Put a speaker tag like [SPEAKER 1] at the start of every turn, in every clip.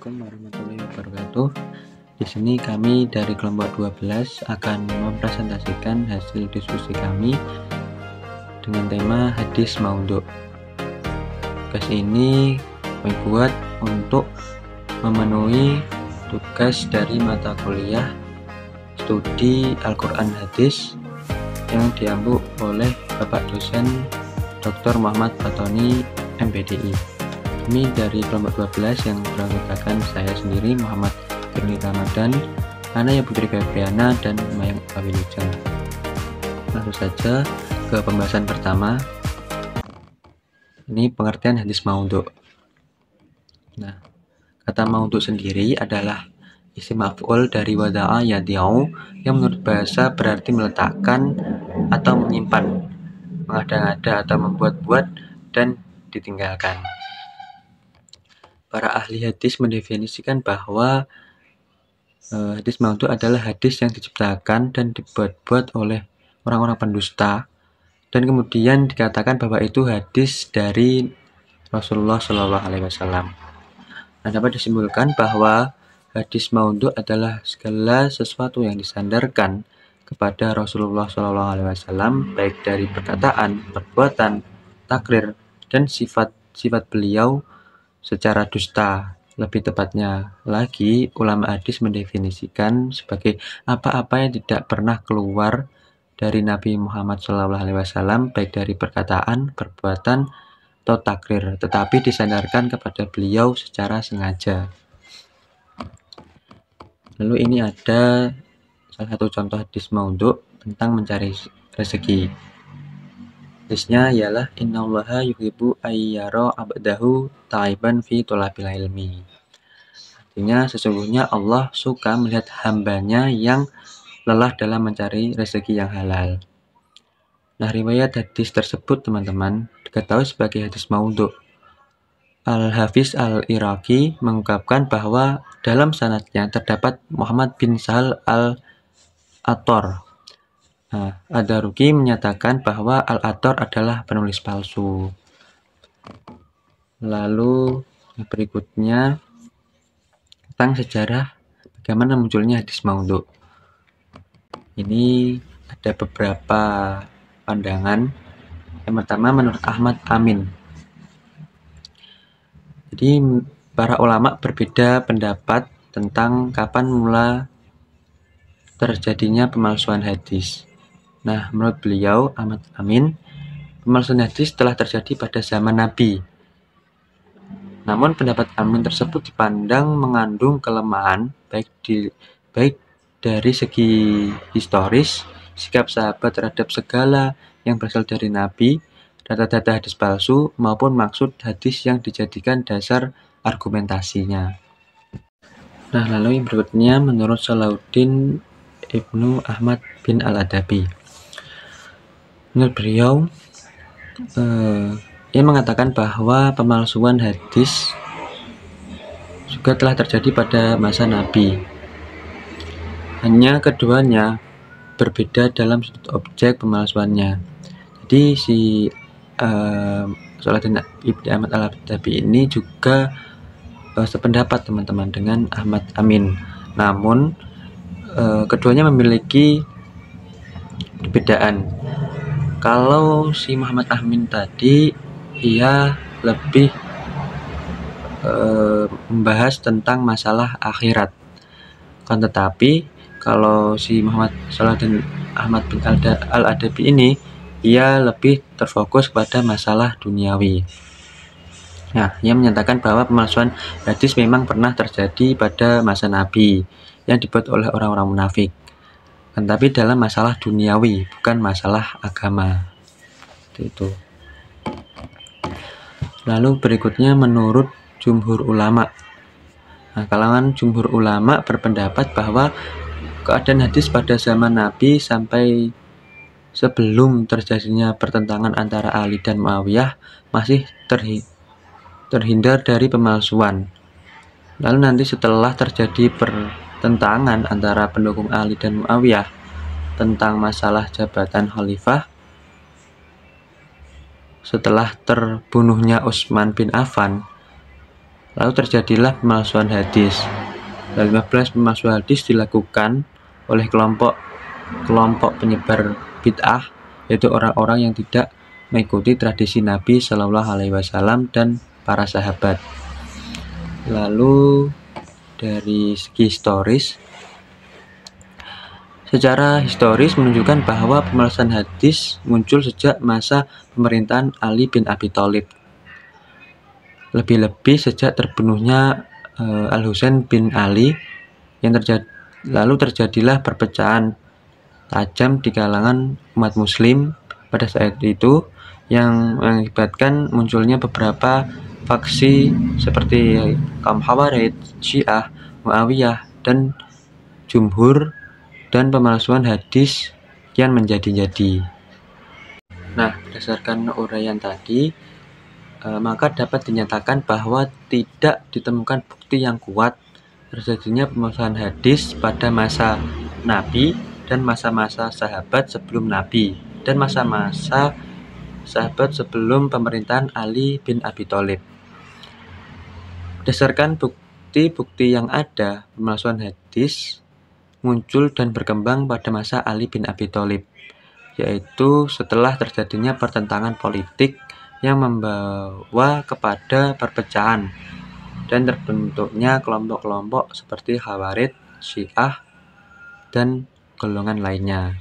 [SPEAKER 1] Assalamualaikum warahmatullahi wabarakatuh. Di sini kami dari kelompok 12 akan mempresentasikan hasil diskusi kami dengan tema hadis maudhu'. Tugas ini kami buat untuk memenuhi tugas dari mata kuliah studi Al-Quran Hadis yang diampu oleh Bapak dosen Dr. Muhammad Fatoni MPDI. Kami dari kelompok 12 yang beranggotakan saya sendiri, Muhammad Firly Ramadan, Anaya Putri Febriana, dan Mayang Wilujeng. Langsung saja ke pembahasan pertama. Ini pengertian hadis maudhu'. Nah, kata maudhu' sendiri adalah isim maf'ul dari wada'a yadi'u yang menurut bahasa berarti meletakkan atau menyimpan, mengada-ngada atau membuat-buat dan ditinggalkan. Para ahli hadis mendefinisikan bahwa hadis maudhu' adalah hadis yang diciptakan dan dibuat-buat oleh orang-orang pendusta, dan kemudian dikatakan bahwa itu hadis dari Rasulullah SAW. Nah, dapat disimpulkan bahwa hadis maudhu' adalah segala sesuatu yang disandarkan kepada Rasulullah SAW, baik dari perkataan, perbuatan, takrir, dan sifat-sifat beliau secara dusta. Lebih tepatnya lagi, ulama hadis mendefinisikan sebagai apa-apa yang tidak pernah keluar dari Nabi Muhammad SAW, baik dari perkataan, perbuatan, atau takrir, tetapi disandarkan kepada beliau secara sengaja. Lalu ini ada salah satu contoh hadis maudhu' tentang mencari rezeki. Hadisnya ialah innallaha yuhibbu ayyara abdahu ta'iban fi thalabil ilmi. Artinya sesungguhnya Allah suka melihat hambanya yang lelah dalam mencari rezeki yang halal. Nah, riwayat hadis tersebut teman-teman diketahui sebagai hadis maudhu'. Al-Hafiz Al-Iraqi mengungkapkan bahwa dalam sanadnya terdapat Muhammad bin Sahal Al-Attar. Nah, Ad-Daruqi menyatakan bahwa Al-Attar adalah penulis palsu. Lalu berikutnya tentang sejarah bagaimana munculnya hadis maudhu'. Ini ada beberapa pandangan. Yang pertama menurut Ahmad Amin. Jadi para ulama berbeda pendapat tentang kapan mula terjadinya pemalsuan hadis. Nah, menurut beliau, Ahmad Amin, pemalsuan hadis telah terjadi pada zaman Nabi. Namun pendapat Amin tersebut dipandang mengandung kelemahan baik dari segi historis, sikap sahabat terhadap segala yang berasal dari Nabi, data-data hadis palsu, maupun maksud hadis yang dijadikan dasar argumentasinya. Nah, lalu yang berikutnya menurut Salahuddin Ibnu Ahmad bin Al-Adabi. Menurut beliau, ia mengatakan bahwa pemalsuan hadis juga telah terjadi pada masa Nabi. Hanya keduanya berbeda dalam sudut objek pemalsuannya. Jadi si Salahuddin Ibnu Ahmad Al-Adabi ini juga sependapat teman-teman dengan Ahmad Amin. Namun keduanya memiliki perbedaan. Kalau si Muhammad Amin tadi, ia lebih membahas tentang masalah akhirat. Kan tetapi kalau si Muhammad Salahuddin Ahmad bin Al-Adabi ini, ia lebih terfokus pada masalah duniawi. Nah, ia menyatakan bahwa pemalsuan hadis memang pernah terjadi pada masa Nabi yang dibuat oleh orang-orang munafik. Tapi dalam masalah duniawi, bukan masalah agama. Itu. Lalu berikutnya menurut jumhur ulama. Nah, kalangan jumhur ulama berpendapat bahwa keadaan hadis pada zaman Nabi sampai sebelum terjadinya pertentangan antara Ali dan Muawiyah masih terhindar dari pemalsuan. Lalu nanti setelah terjadi pertentangan antara pendukung Ali dan Muawiyah tentang masalah jabatan khalifah, setelah terbunuhnya Utsman bin Affan, Lalu terjadilah pemalsuan hadis. 15 pemalsuan hadis dilakukan oleh kelompok penyebar bid'ah, yaitu orang-orang yang tidak mengikuti tradisi Nabi Shallallahu Alaihi Wasallam dan para sahabat. Lalu dari segi historis, secara historis menunjukkan bahwa pemalsuan hadis muncul sejak masa pemerintahan Ali bin Abi Thalib. Lebih-lebih sejak terbunuhnya Al-Husain bin Ali, lalu terjadilah perpecahan tajam di kalangan umat muslim pada saat itu yang mengakibatkan munculnya beberapa faksi seperti kaum Khawarij, Syiah, Muawiyah, dan Jumhur, dan pemalsuan hadis kian menjadi-jadi. Nah, berdasarkan uraian tadi, maka dapat dinyatakan bahwa tidak ditemukan bukti yang kuat terjadinya pemalsuan hadis pada masa Nabi dan masa-masa sahabat sebelum Nabi dan masa-masa sahabat sebelum pemerintahan Ali bin Abi Thalib. Berdasarkan bukti-bukti yang ada, pemalsuan hadis muncul dan berkembang pada masa Ali bin Abi Thalib, yaitu setelah terjadinya pertentangan politik yang membawa kepada perpecahan dan terbentuknya kelompok-kelompok seperti Khawarij, Syiah, dan golongan lainnya.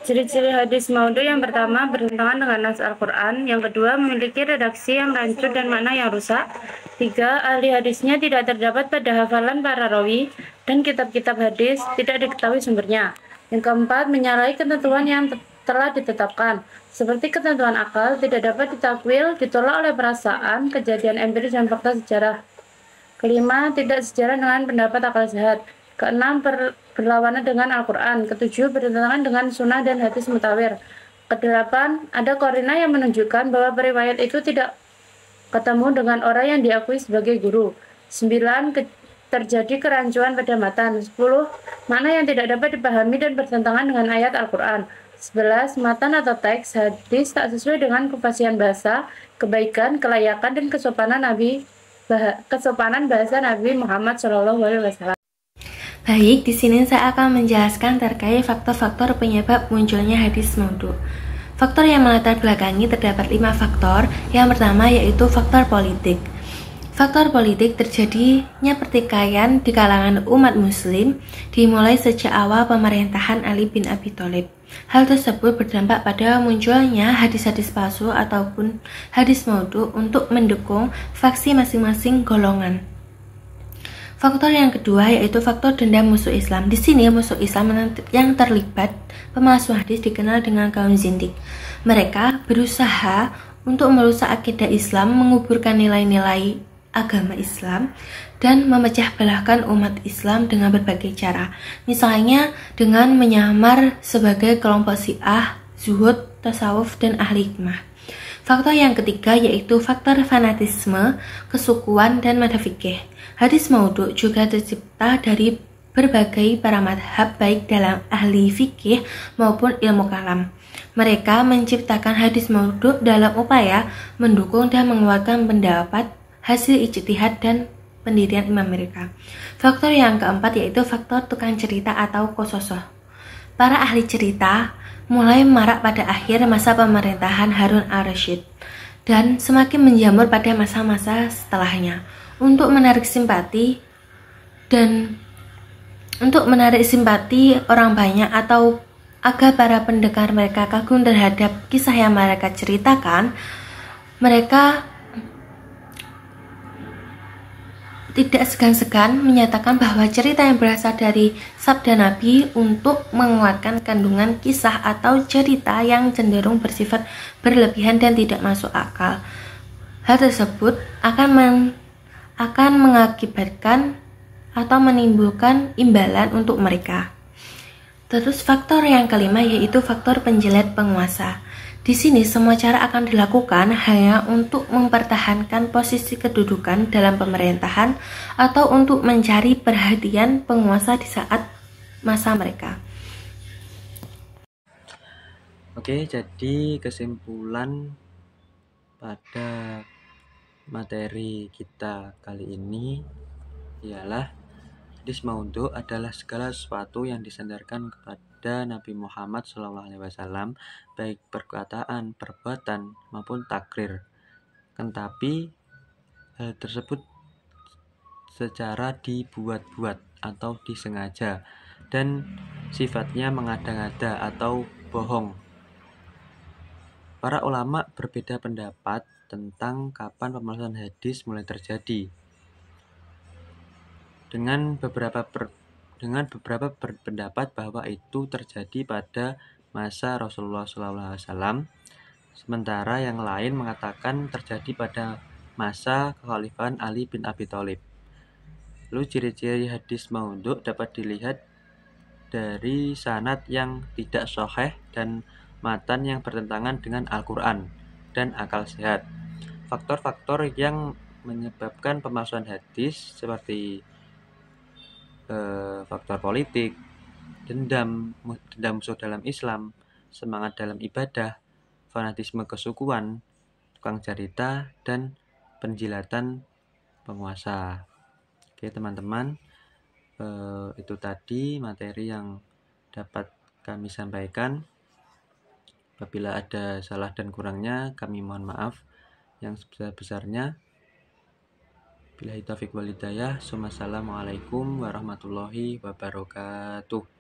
[SPEAKER 2] Ciri-ciri hadis maudhu: yang pertama, bertentangan dengan nas Al-Quran. Yang kedua, memiliki redaksi yang rancu dan makna yang rusak. 3. Ahli hadisnya tidak terdapat pada hafalan para rawi dan kitab-kitab hadis tidak diketahui sumbernya. Yang keempat, menyalahi ketentuan yang telah ditetapkan, seperti ketentuan akal, tidak dapat ditakwil, ditolak oleh perasaan, kejadian empiris, dan fakta sejarah. Kelima, tidak sejalan dengan pendapat akal sehat. Keenam, berlawanan dengan Al-Quran. Ketujuh, bertentangan dengan sunnah dan hadis mutawir. Kedelapan, ada korina yang menunjukkan bahwa periwayat itu tidak ketemu dengan orang yang diakui sebagai guru. 9. Terjadi kerancuan pada matan. 10. Makna yang tidak dapat dipahami dan bertentangan dengan ayat Al-Quran. 11. Matan atau teks hadis tak sesuai dengan kefasihan bahasa, kebaikan, kelayakan, dan kesopanan bahasa Nabi Muhammad SAW.
[SPEAKER 3] Baik, di sini saya akan menjelaskan terkait faktor-faktor penyebab munculnya hadis maudhu. Faktor yang melatar belakangi terdapat 5 faktor. Yang pertama yaitu faktor politik. Faktor politik terjadinya pertikaian di kalangan umat muslim dimulai sejak awal pemerintahan Ali bin Abi Thalib. Hal tersebut berdampak pada munculnya hadis-hadis palsu ataupun hadis maudhu untuk mendukung faksi masing-masing golongan. Faktor yang kedua yaitu faktor dendam musuh Islam. Di sini musuh Islam yang terlibat pemalsuan hadis dikenal dengan kaum zindik. Mereka berusaha untuk merusak akidah Islam, menguburkan nilai-nilai agama Islam, dan memecah belahkan umat Islam dengan berbagai cara. Misalnya dengan menyamar sebagai kelompok Syiah, zuhud, tasawuf, dan ahli hikmah. Faktor yang ketiga yaitu faktor fanatisme, kesukuan, dan madhab fikih. Hadis maudhu juga tercipta dari berbagai para madhab baik dalam ahli fikih maupun ilmu kalam. Mereka menciptakan hadis maudhu dalam upaya mendukung dan menguatkan pendapat, hasil ijtihad, dan pendirian imam mereka. Faktor yang keempat yaitu faktor tukang cerita atau qososoh. Para ahli cerita mulai marak pada akhir masa pemerintahan Harun al-Rasyid dan semakin menjamur pada masa-masa setelahnya. Untuk menarik simpati orang banyak atau agar para pendengar mereka kagum terhadap kisah yang mereka ceritakan, mereka tidak segan-segan menyatakan bahwa cerita yang berasal dari sabda Nabi untuk menguatkan kandungan kisah atau cerita yang cenderung bersifat berlebihan dan tidak masuk akal. Hal tersebut akan mengakibatkan atau menimbulkan imbalan untuk mereka. Terus faktor yang kelima yaitu faktor penjilat penguasa. Di sini semua cara akan dilakukan hanya untuk mempertahankan posisi kedudukan dalam pemerintahan atau untuk mencari perhatian penguasa di saat masa mereka.
[SPEAKER 1] Oke, jadi kesimpulan pada materi kita kali ini ialah hadis maudhu adalah segala sesuatu yang disandarkan kepada Nabi Muhammad SAW, baik perkataan, perbuatan, maupun takrir. Tetapi hal tersebut secara dibuat-buat atau disengaja dan sifatnya mengada-ngada atau bohong. Para ulama berbeda pendapat tentang kapan pemalsuan hadis mulai terjadi. Dengan beberapa berpendapat bahwa itu terjadi pada masa Rasulullah SAW, sementara yang lain mengatakan terjadi pada masa kekhalifahan Ali bin Abi Thalib. Lalu ciri-ciri hadis maudhu dapat dilihat dari sanad yang tidak sahih dan matan yang bertentangan dengan Al-Quran dan akal sehat. Faktor-faktor yang menyebabkan pemalsuan hadis seperti faktor politik, dendam musuh dalam Islam, semangat dalam ibadah, fanatisme kesukuan, tukang cerita, dan penjilatan penguasa. Oke teman-teman, itu tadi materi yang dapat kami sampaikan. Apabila ada salah dan kurangnya, kami mohon maaf yang sebesar-besarnya. Billahi taufiq wal hidayah. Assalamualaikum warahmatullahi wabarakatuh.